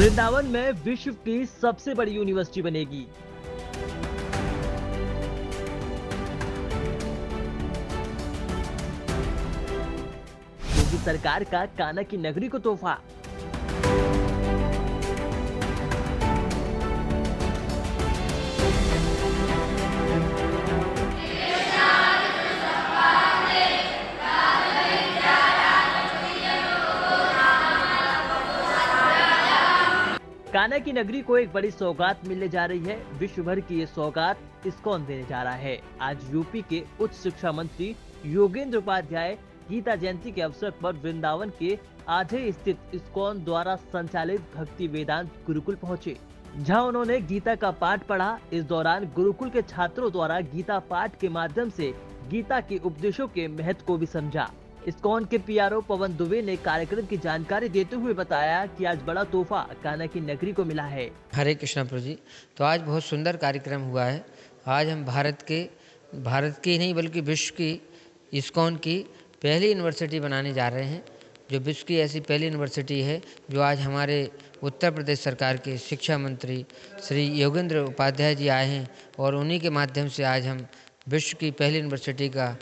वृंदावन में विश्व की सबसे बड़ी यूनिवर्सिटी बनेगी। योगी सरकार का कान्हा की नगरी को तोहफा। कान्हा की नगरी को एक बड़ी सौगात मिलने जा रही है। विश्व भर की ये सौगात इस्कॉन देने जा रहा है। आज यूपी के उच्च शिक्षा मंत्री योगेंद्र उपाध्याय गीता जयंती के अवसर पर वृंदावन के आधे स्थित इस्कॉन द्वारा संचालित भक्ति वेदांत गुरुकुल पहुंचे, जहां उन्होंने गीता का पाठ पढ़ा। इस दौरान गुरुकुल के छात्रों द्वारा गीता पाठ के माध्यम से गीता के उपदेशों के महत्व को भी समझा। इस्कॉन के पीआरओ पवन दुबे ने कार्यक्रम की जानकारी देते हुए बताया कि आज बड़ा तोहफा कान्हा की नगरी को मिला है। हरे कृष्णा प्रभु जी। तो आज बहुत सुंदर कार्यक्रम हुआ है। आज हम भारत की नहीं बल्कि विश्व की इस्कॉन की पहली यूनिवर्सिटी बनाने जा रहे हैं, जो विश्व की ऐसी पहली यूनिवर्सिटी है जो आज हमारे उत्तर प्रदेश सरकार के शिक्षा मंत्री श्री योगेंद्र उपाध्याय जी आए हैं और उन्हीं के माध्यम से आज हम विश्व की पहली यूनिवर्सिटी का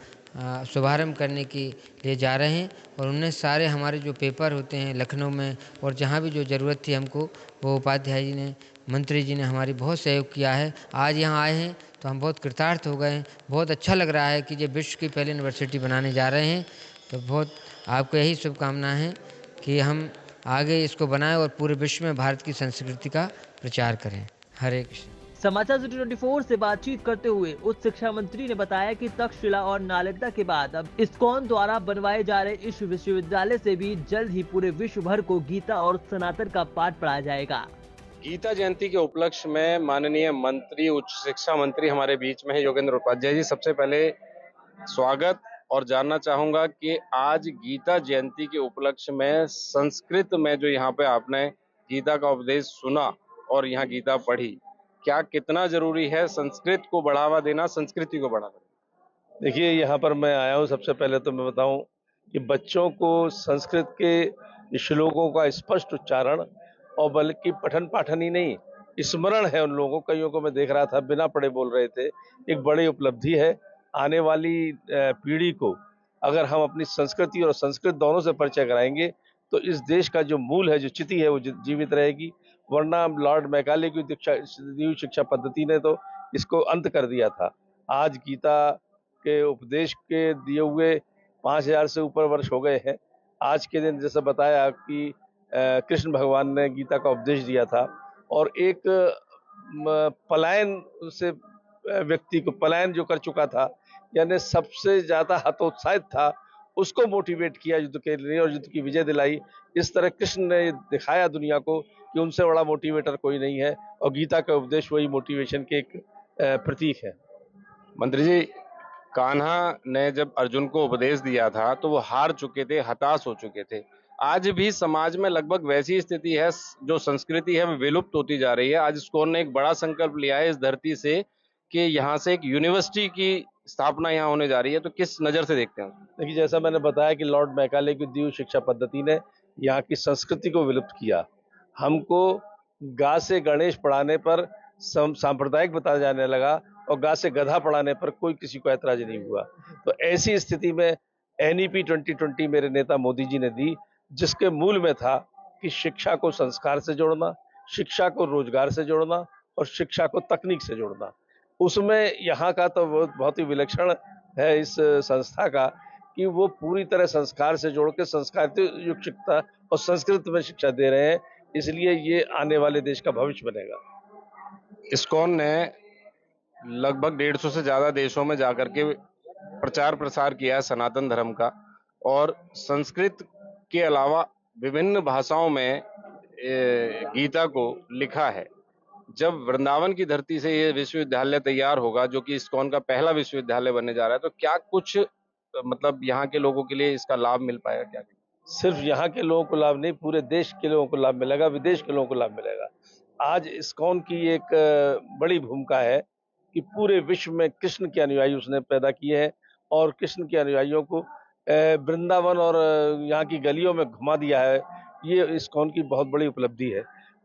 शुभारंभ करने के लिए जा रहे हैं। और उनने सारे हमारे जो पेपर होते हैं लखनऊ में और जहाँ भी जो ज़रूरत थी हमको, वो उपाध्याय जी ने, मंत्री जी ने हमारी बहुत सहयोग किया है। आज यहाँ आए हैं तो हम बहुत कृतार्थ हो गए हैं। बहुत अच्छा लग रहा है कि ये विश्व की पहली यूनिवर्सिटी बनाने जा रहे हैं। तो बहुत आपको यही शुभकामनाएं हैं कि हम आगे इसको बनाएं और पूरे विश्व में भारत की संस्कृति का प्रचार करें। हरे कृष्ण। समाचार सिटी 24 से बातचीत करते हुए उच्च शिक्षा मंत्री ने बताया कि तक्षशिला और नालंदा के बाद अब इस्कॉन द्वारा बनवाए जा रहे इस विश्वविद्यालय से भी जल्द ही पूरे विश्व भर को गीता और सनातन का पाठ पढ़ाया जाएगा। गीता जयंती के उपलक्ष्य में माननीय मंत्री, उच्च शिक्षा मंत्री हमारे बीच में है योगेंद्र उपाध्याय जी। सबसे पहले स्वागत। और जानना चाहूंगा कि आज गीता जयंती के उपलक्ष्य में संस्कृत में जो यहाँ पे आपने गीता का उपदेश सुना और यहाँ गीता पढ़ी, क्या कितना जरूरी है संस्कृत को बढ़ावा देना, संस्कृति को बढ़ावा देना? देखिए, यहाँ पर मैं आया हूँ, सबसे पहले तो मैं बताऊं कि बच्चों को संस्कृत के श्लोकों का स्पष्ट उच्चारण और बल्कि पठन पाठन ही नहीं, स्मरण है उन लोगों। कईयों को मैं देख रहा था बिना पढ़े बोल रहे थे। एक बड़ी उपलब्धि है। आने वाली पीढ़ी को अगर हम अपनी संस्कृति और संस्कृत दोनों से परिचय कराएंगे तो इस देश का जो मूल है, जो चिति है, वो जीवित रहेगी। वरना लॉर्ड मैकाले की दी शिक्षा पद्धति ने तो इसको अंत कर दिया था। आज गीता के उपदेश के दिए हुए 5000 से ऊपर वर्ष हो गए हैं। आज के दिन जैसे बताया कि कृष्ण भगवान ने गीता का उपदेश दिया था और एक पलायन से व्यक्ति को, पलायन जो कर चुका था, यानी सबसे ज्यादा हतोत्साहित था, उसको मोटिवेट किया युद्ध के लिए और युद्ध की विजय दिलाई। इस तरह कृष्ण ने दिखाया दुनिया को कि उनसे बड़ा मोटिवेटर कोई नहीं है और गीता का उपदेश वही मोटिवेशन के एक प्रतीक है। मंत्री जी, कान्हा ने जब अर्जुन को उपदेश दिया था तो वो हार चुके थे, हताश हो चुके थे। आज भी समाज में लगभग वैसी स्थिति है, जो संस्कृति है वो विलुप्त होती जा रही है। आज इस्कॉन ने एक बड़ा संकल्प लिया है इस धरती से कि यहाँ से एक यूनिवर्सिटी की स्थापना यहाँ होने जा रही है, तो किस नजर से देखते हैं? देखिए, जैसा मैंने बताया कि लॉर्ड मैकाले की दी हुई शिक्षा पद्धति ने यहाँ की संस्कृति को विलुप्त किया। हमको गा से गणेश पढ़ाने पर सांप्रदायिक बताया जाने लगा और गा से गधा पढ़ाने पर कोई किसी को ऐतराज नहीं हुआ। तो ऐसी स्थिति में NEP 2020 मेरे नेता मोदी जी ने दी, जिसके मूल में था कि शिक्षा को संस्कार से जोड़ना, शिक्षा को रोजगार से जोड़ना और शिक्षा को तकनीक से जोड़ना। उसमें यहाँ का तो बहुत ही विलक्षण है इस संस्था का कि वो पूरी तरह संस्कार से जोड़ के संस्कार युक्त शिक्षा और संस्कृत में शिक्षा दे रहे हैं। इसलिए ये आने वाले देश का भविष्य बनेगा। इस्कॉन ने लगभग 150 से ज्यादा देशों में जाकर के प्रचार प्रसार किया है सनातन धर्म का, और संस्कृत के अलावा विभिन्न भाषाओं में गीता को लिखा है। जब वृंदावन की धरती से ये विश्वविद्यालय तैयार होगा, जो कि इस्कॉन का पहला विश्वविद्यालय बनने जा रहा है, तो क्या कुछ मतलब यहाँ के लोगों के लिए इसका लाभ मिल पाएगा? क्या सिर्फ यहाँ के लोगों को लाभ नहीं, पूरे देश के लोगों को लाभ मिलेगा, विदेश के लोगों को लाभ मिलेगा। आज इस्कॉन की एक बड़ी भूमिका है कि पूरे विश्व में कृष्ण के अनुयायी उसने पैदा किए हैं और कृष्ण के अनुयायियों को वृंदावन और यहाँ की गलियों में घुमा दिया है। ये इस्कॉन की बहुत बड़ी उपलब्धि है।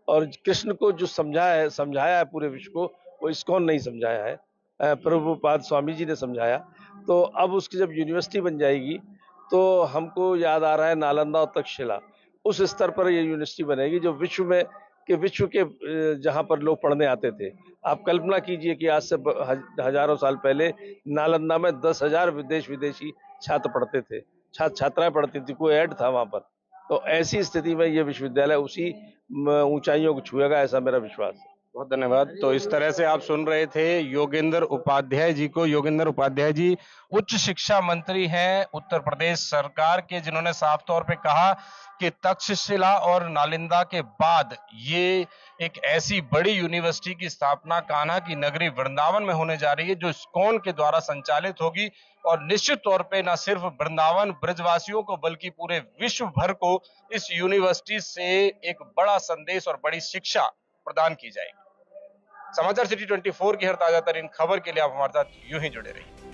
और कृष्ण को जो समझाया है पूरे विश्व को, वो इस्कॉन नहीं समझाया है, प्रभुपाद स्वामी जी ने समझाया। तो अब उसकी जब यूनिवर्सिटी बन जाएगी तो हमको याद आ रहा है नालंदा और तक्षशिला, उस स्तर पर ये यूनिवर्सिटी बनेगी जो विश्व के जहाँ पर लोग पढ़ने आते थे। आप कल्पना कीजिए कि आज से हजारों साल पहले नालंदा में 10,000 देश विदेशी छात्र पढ़ते थे, छात्र छात्राएं पढ़ती थी, कोई ऐड था वहां पर। तो ऐसी स्थिति में ये विश्वविद्यालय उसी ऊंचाइयों को छुएगा, ऐसा मेरा विश्वास है। बहुत धन्यवाद। तो इस तरह से आप सुन रहे थे योगेंद्र उपाध्याय जी को। योगेंद्र उपाध्याय जी उच्च शिक्षा मंत्री हैं उत्तर प्रदेश सरकार के, जिन्होंने साफ तौर पे कहा कि तक्षशिला और नालंदा के बाद ये एक ऐसी बड़ी यूनिवर्सिटी की स्थापना कान्हा की नगरी वृंदावन में होने जा रही है, जो इस्कॉन के द्वारा संचालित होगी। और निश्चित तौर पे न सिर्फ वृंदावन ब्रजवासियों को बल्कि पूरे विश्व भर को इस यूनिवर्सिटी से एक बड़ा संदेश और बड़ी शिक्षा प्रदान की जाएगी। समाचार सिटी 24 की हर ताजा तरीन खबर के लिए आप हमारे साथ यूं ही जुड़े रहिए।